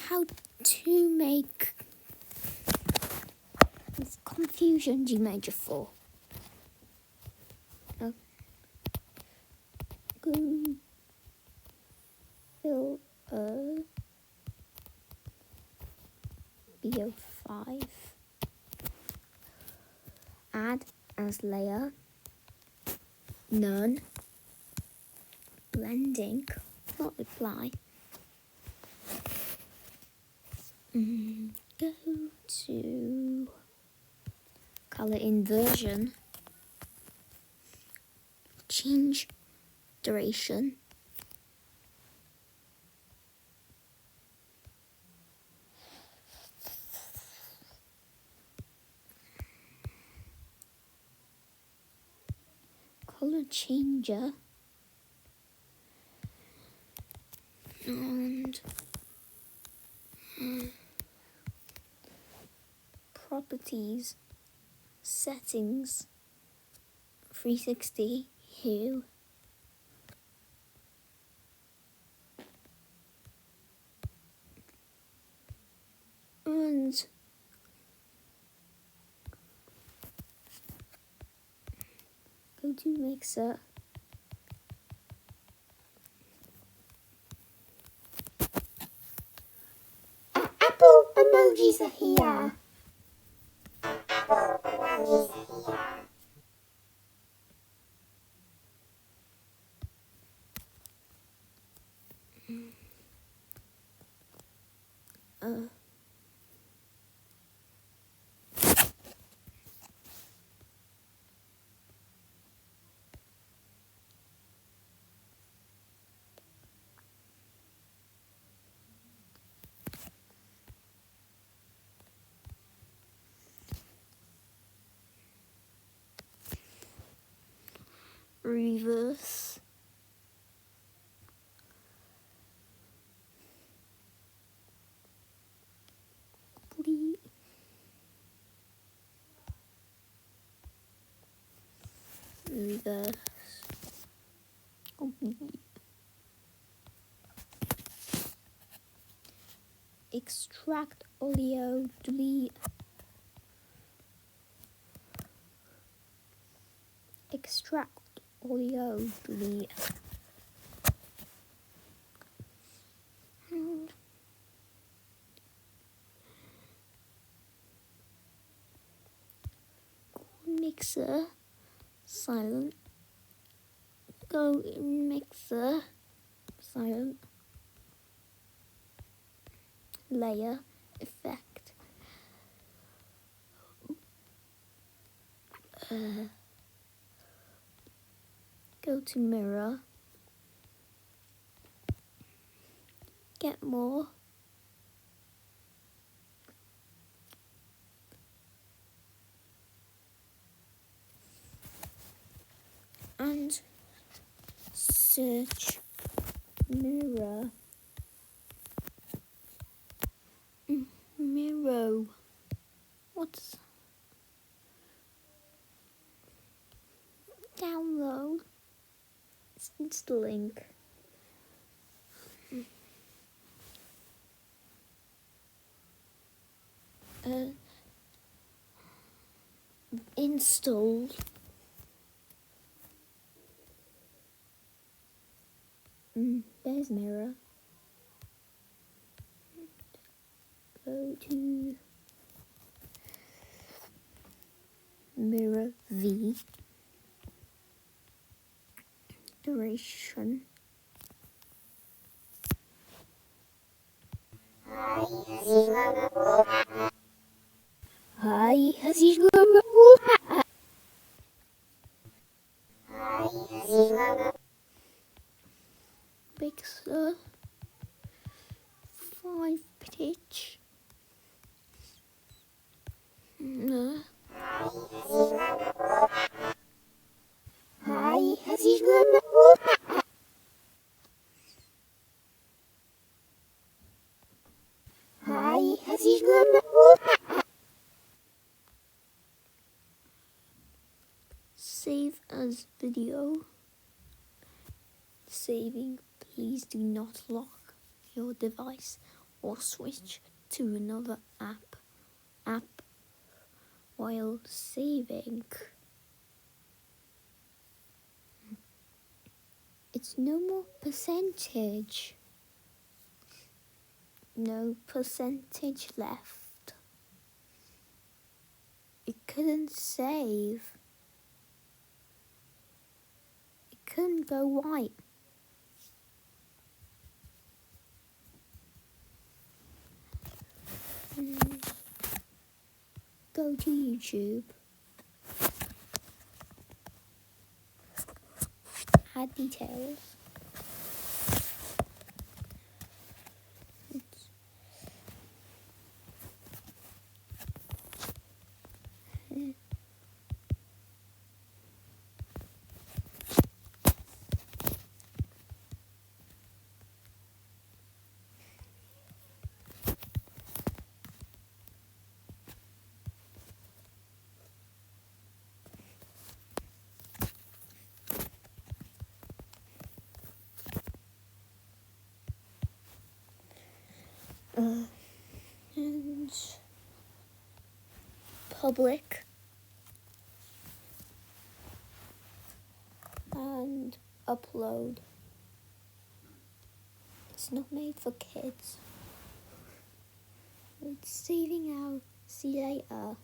how to make this confusion G major 4. Go fill a BO5. Add as layer. None. Blending. Not apply. Go to color inversion. Change duration. Color changer. And properties, settings, 360 hue. And go to mixer. Apple emojis are here. Reverse. Complete. Reverse. Complete. Extract audio, delete. Extract audio, delete. And mixer, silent. Go in mixer, silent. Layer, effect. Go to mirror. Get more. And search mirror. Mirror. What's download? It's the link. Installed. There's mirror. Go to mirror V. Duration. Hi, has he Mixer 5 pitch. No. Hi, has he Hi, has he Save as video. Saving, please do not lock your device or switch to another app while saving. It's no more percentage. No percentage left. It couldn't save. It couldn't go white. Go to YouTube. Add details. And public and upload. It's not made for kids. It's saving out. See you later.